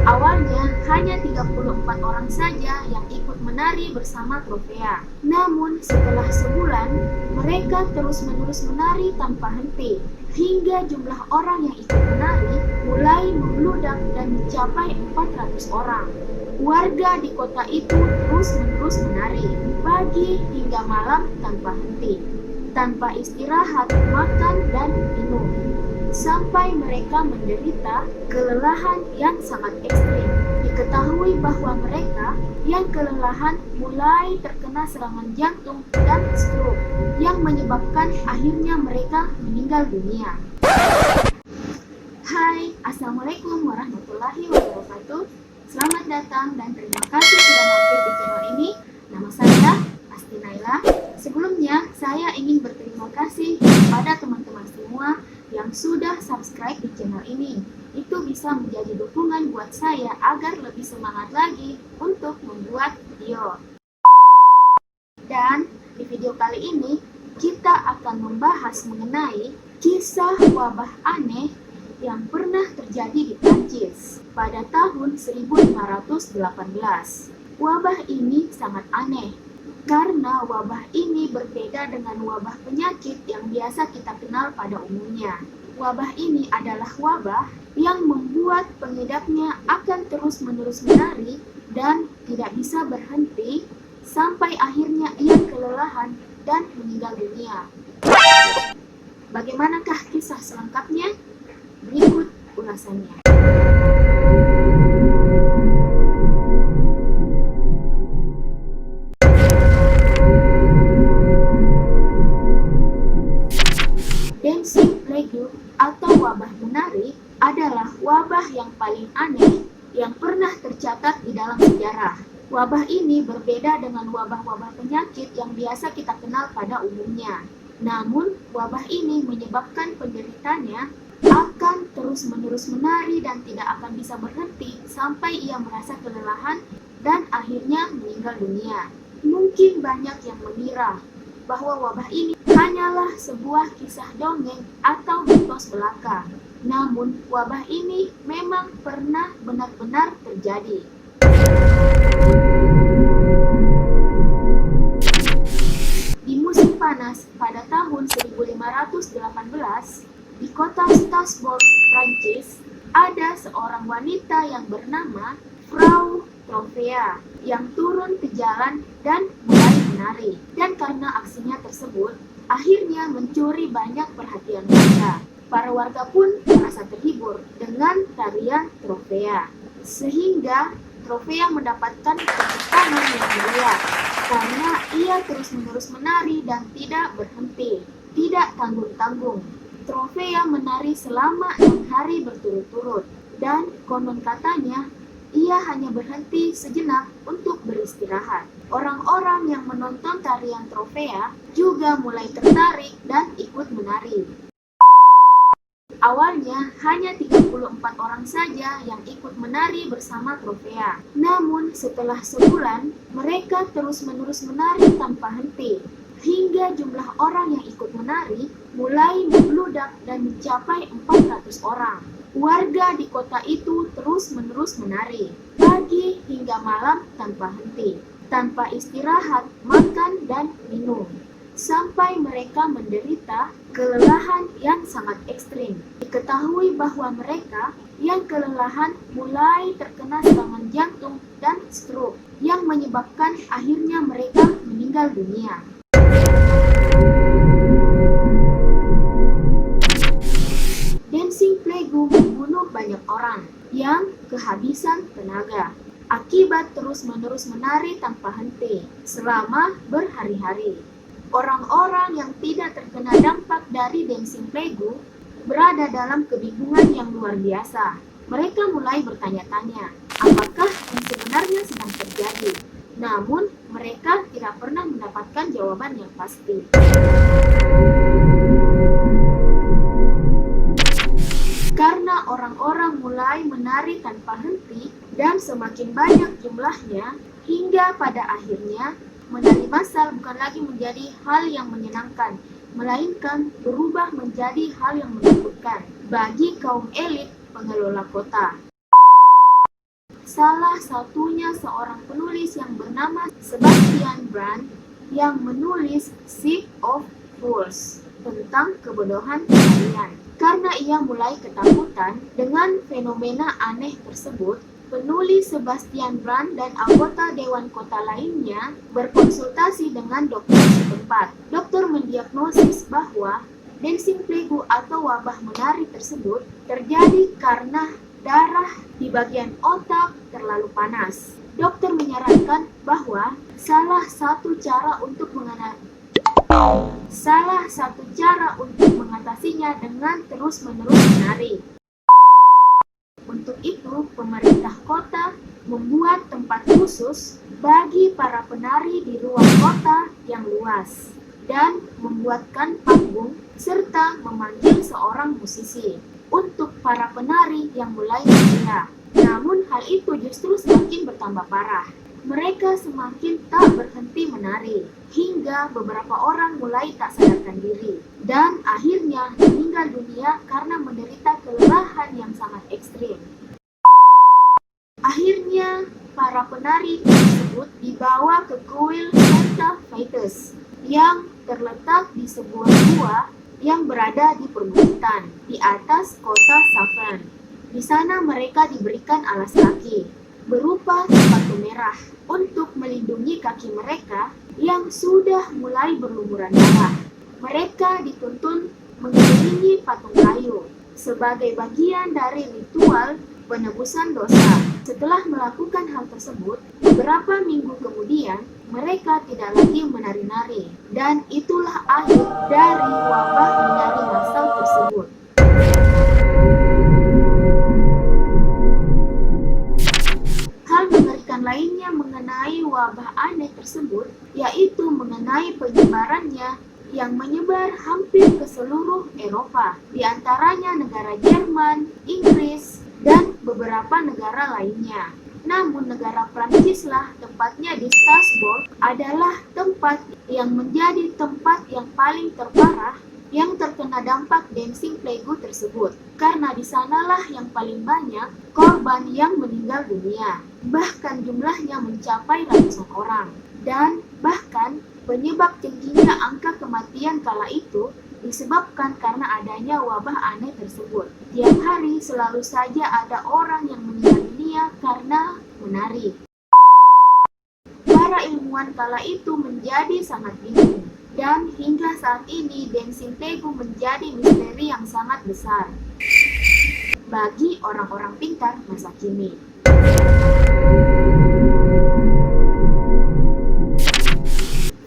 Awalnya hanya 34 orang saja yang ikut menari bersama Tropea. Namun setelah sebulan, mereka terus-menerus menari tanpa henti. Hingga jumlah orang yang ikut menari mulai membludak dan mencapai 400 orang. Warga di kota itu terus-menerus menari, pagi hingga malam tanpa henti, tanpa istirahat, makan, dan minum, sampai mereka menderita kelelahan yang sangat ekstrim. Diketahui bahwa mereka yang kelelahan mulai terkena serangan jantung dan stroke yang menyebabkan akhirnya mereka meninggal dunia. Hai, Assalamualaikum warahmatullahi wabarakatuh. Selamat datang dan terima kasih sudah mampir di channel ini. Nama saya Asti Naila. Sebelumnya, saya ingin berterima kasih kepada teman-teman semua yang sudah subscribe di channel ini. Itu bisa menjadi dukungan buat saya agar lebih semangat lagi untuk membuat video. Dan di video kali ini, kita akan membahas mengenai kisah wabah aneh yang pernah terjadi di Prancis pada tahun 1518. Wabah ini sangat aneh karena wabah ini berbeda dengan wabah penyakit yang biasa kita kenal pada umumnya. Wabah ini adalah wabah yang membuat pengidapnya akan terus-menerus menari dan tidak bisa berhenti sampai akhirnya ia kelelahan dan meninggal dunia. Bagaimanakah kisah selengkapnya? Berikut ulasannya. Dancing plague atau wabah menari adalah wabah yang paling aneh yang pernah tercatat di dalam sejarah. Wabah ini berbeda dengan wabah-wabah penyakit yang biasa kita kenal pada umumnya. Namun, wabah ini menyebabkan penderitanya akan terus-menerus menari dan tidak akan bisa berhenti sampai ia merasa kelelahan dan akhirnya meninggal dunia. Mungkin banyak yang mengira bahwa wabah ini hanyalah sebuah kisah dongeng atau mitos belaka. Namun, wabah ini memang pernah benar-benar terjadi. Di musim panas pada tahun 1518, di kota Strasbourg, Prancis, ada seorang wanita yang bernama Frau Tropea yang turun ke jalan dan mulai menari. Dan karena aksinya tersebut, akhirnya mencuri banyak perhatian warga. Para warga pun merasa terhibur dengan tarian Tropea, sehingga Tropea mendapatkan tepuk tangan yang meriah karena ia terus-menerus menari dan tidak berhenti, tidak tanggung-tanggung. Tropea menari selama 6 hari berturut-turut, dan konon katanya ia hanya berhenti sejenak untuk beristirahat. Orang-orang yang menonton tarian Tropea juga mulai tertarik dan ikut menari. Awalnya hanya 34 orang saja yang ikut menari bersama Tropea. Namun setelah sebulan, mereka terus-menerus menari tanpa henti. Hingga jumlah orang yang ikut menari mulai membludak dan mencapai 400 orang. Warga di kota itu terus-menerus menari, pagi hingga malam tanpa henti, tanpa istirahat, makan, dan minum, sampai mereka menderita kelelahan yang sangat ekstrim. Diketahui bahwa mereka yang kelelahan mulai terkena serangan jantung dan stroke yang menyebabkan akhirnya mereka meninggal dunia. Dancing plague membunuh banyak orang yang kehabisan tenaga akibat terus-menerus menari tanpa henti selama berhari-hari. Orang-orang yang tidak terkena dampak dari dancing plague berada dalam kebingungan yang luar biasa. Mereka mulai bertanya-tanya, apakah yang sebenarnya sedang terjadi? Namun, mereka tidak pernah mendapatkan jawaban yang pasti. Karena orang-orang mulai menari tanpa henti dan semakin banyak jumlahnya, hingga pada akhirnya menari massal bukan lagi menjadi hal yang menyenangkan, melainkan berubah menjadi hal yang menakutkan bagi kaum elit pengelola kota. salah satunya seorang penulis yang bernama Sebastian Brand yang menulis Ship of Fools tentang kebodohan kalian. Karena ia mulai ketakutan dengan fenomena aneh tersebut, penulis Sebastian Brand dan anggota Dewan Kota lainnya berkonsultasi dengan dokter setempat. Dokter mendiagnosis bahwa dancing plague atau wabah menari tersebut terjadi karena darah di bagian otak terlalu panas. Dokter menyarankan bahwa salah satu cara untuk mengatasinya dengan terus-menerus menari. Untuk itu, pemerintah kota membuat tempat khusus bagi para penari di ruang kota yang luas dan membuatkan panggung serta memanggil seorang musisi untuk para penari yang mulai gila. Namun hal itu justru semakin bertambah parah. Mereka semakin tak berhenti menari, hingga beberapa orang mulai tak sadarkan diri, dan akhirnya meninggal dunia karena menderita kelelahan yang sangat ekstrim. Akhirnya, para penari tersebut dibawa ke kuil Santa Vitus yang terletak di sebuah gua yang berada di perbukitan di atas kota Savan. Di sana mereka diberikan alas kaki berupa sepatu merah untuk melindungi kaki mereka yang sudah mulai berlumuran darah. Mereka dituntun mengelilingi patung kayu sebagai bagian dari ritual penebusan dosa. Setelah melakukan hal tersebut, beberapa minggu kemudian mereka tidak lagi menari-nari, dan itulah akhir dari wabah menari massal tersebut. Hal mengerikan lainnya mengenai wabah aneh tersebut, yaitu mengenai penyebarannya yang menyebar hampir ke seluruh Eropa, di antaranya negara Jerman, Inggris, dan beberapa negara lainnya. Namun negara Prancislah, tepatnya di Strasbourg, adalah tempat yang menjadi tempat yang paling terparah yang terkena dampak dancing plague tersebut, karena di sanalah yang paling banyak korban yang meninggal dunia. Bahkan jumlahnya mencapai ratusan orang, dan bahkan penyebab tingginya angka kematian kala itu disebabkan karena adanya wabah aneh tersebut. Tiap hari selalu saja ada orang yang meninggal dunia karena menari. Para ilmuwan kala itu menjadi sangat bingung, dan hingga saat ini dancing plague menjadi misteri yang sangat besar bagi orang-orang pintar masa kini.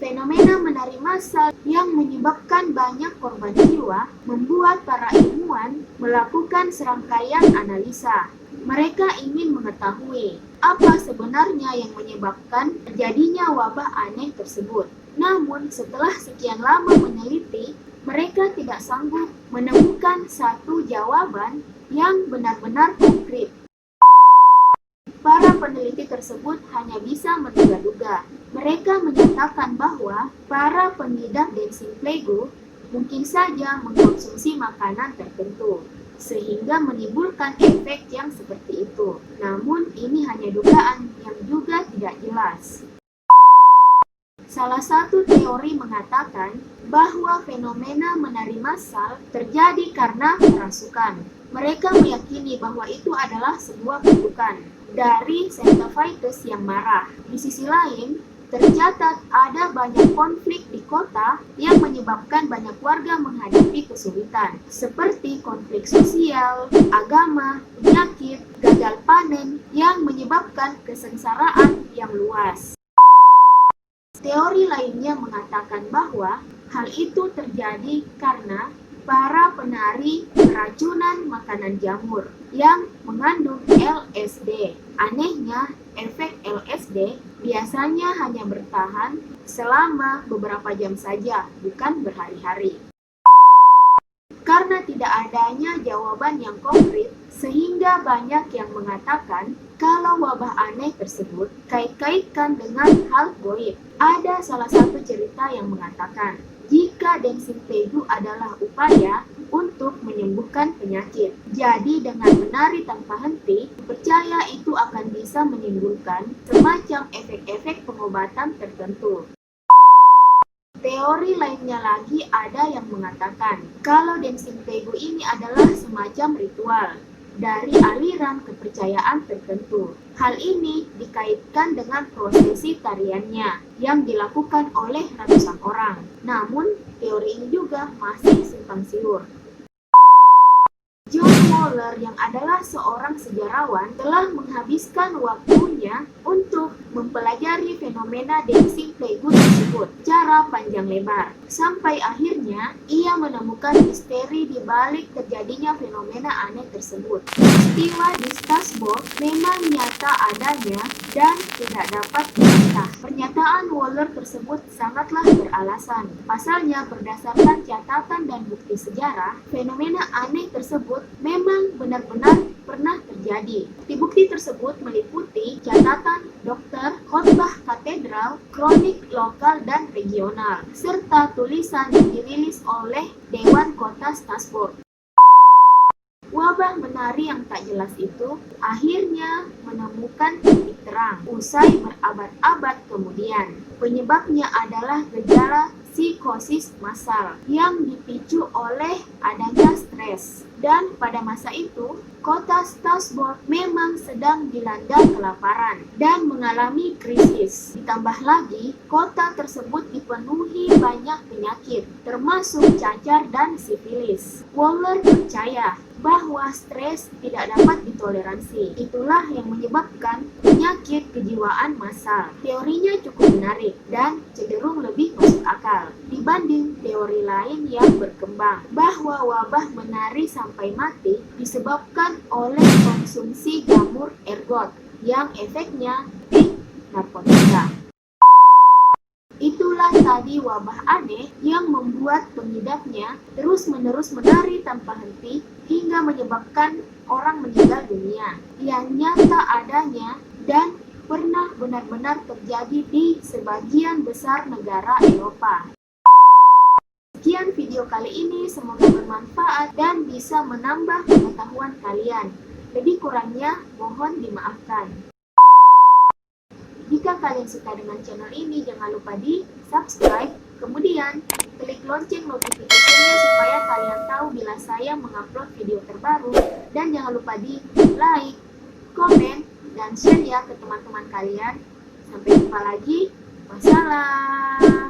Fenomena menari massal yang menyebabkan banyak korban jiwa membuat para ilmuwan melakukan serangkaian analisa. Mereka ingin mengetahui apa sebenarnya yang menyebabkan terjadinya wabah aneh tersebut. Namun setelah sekian lama meneliti, mereka tidak sanggup menemukan satu jawaban yang benar-benar konkret. Para peneliti tersebut hanya bisa menduga-duga. Mereka menyatakan bahwa para pengidap dancing plague mungkin saja mengkonsumsi makanan tertentu, sehingga menimbulkan efek yang seperti itu. Namun ini hanya dugaan yang juga tidak jelas. Salah satu teori mengatakan bahwa fenomena menari massal terjadi karena kerasukan. Mereka meyakini bahwa itu adalah sebuah kutukan dari Santa Vitus yang marah. Di sisi lain, tercatat ada banyak konflik di kota yang menyebabkan banyak warga menghadapi kesulitan, seperti konflik sosial, agama, penyakit, gagal panen yang menyebabkan kesengsaraan yang luas. Teori lainnya mengatakan bahwa hal itu terjadi karena para penari keracunan makanan jamur yang mengandung LSD. Anehnya, efek LSD biasanya hanya bertahan selama beberapa jam saja, bukan berhari-hari. Karena tidak adanya jawaban yang konkret, sehingga banyak yang mengatakan kalau wabah aneh tersebut kait-kaitkan dengan hal goib. Ada salah satu cerita yang mengatakan jika dancing plague adalah upaya untuk menyembuhkan penyakit. Jadi dengan menari tanpa henti, percaya itu akan bisa bisa menimbulkan semacam efek-efek pengobatan tertentu. Teori lainnya lagi ada yang mengatakan kalau dancing playgo ini adalah semacam ritual dari aliran kepercayaan tertentu. Hal ini dikaitkan dengan prosesi tariannya yang dilakukan oleh ratusan orang. Namun, teori ini juga masih simpang siur. John Moeller yang adalah seorang sejarawan telah menghabiskan waktunya untuk mempelajari fenomena dancing playgo tersebut secara panjang lebar. Sampai akhirnya ia menemukan misteri di balik terjadinya fenomena aneh tersebut. Peristiwa di Strasbourg memang nyata adanya dan tidak dapat dibantah. Pernyataan Moeller tersebut sangatlah beralasan. Pasalnya berdasarkan catatan dan bukti sejarah, fenomena aneh tersebut memang benar-benar pernah terjadi. Bukti-bukti tersebut meliputi catatan dokter, khotbah katedral, kronik lokal dan regional, serta tulisan yang dirilis oleh Dewan Kota Strasbourg. Wabah menari yang tak jelas itu akhirnya menemukan titik terang usai berabad-abad kemudian. Penyebabnya adalah gejala psikosis massal yang dipicu oleh adanya stres. Dan pada masa itu, kota Strasbourg memang sedang dilanda kelaparan dan mengalami krisis. Ditambah lagi, kota tersebut dipenuhi banyak penyakit, termasuk cacar dan sifilis. Moeller percaya bahwa stres tidak dapat ditoleransi. Itulah yang menyebabkan penyakit kejiwaan massal. Teorinya cukup menarik dan cenderung lebih masuk akal dibanding teori lain yang berkembang bahwa wabah menari sampai mati disebabkan oleh konsumsi jamur ergot yang efeknya di narkotika. Itulah tadi wabah aneh yang membuat pengidapnya terus-menerus menari tanpa henti hingga menyebabkan orang meninggal dunia yang nyata adanya dan pernah benar-benar terjadi di sebagian besar negara Eropa. Sekian video kali ini, semoga bermanfaat dan bisa menambah pengetahuan kalian. Lebih kurangnya mohon dimaafkan. Jika kalian suka dengan channel ini, jangan lupa di subscribe, kemudian klik lonceng notifikasinya supaya kalian tahu bila saya mengupload video terbaru, dan jangan lupa di like, komen, dan share ya ke teman-teman kalian. Sampai jumpa lagi. Wassalam.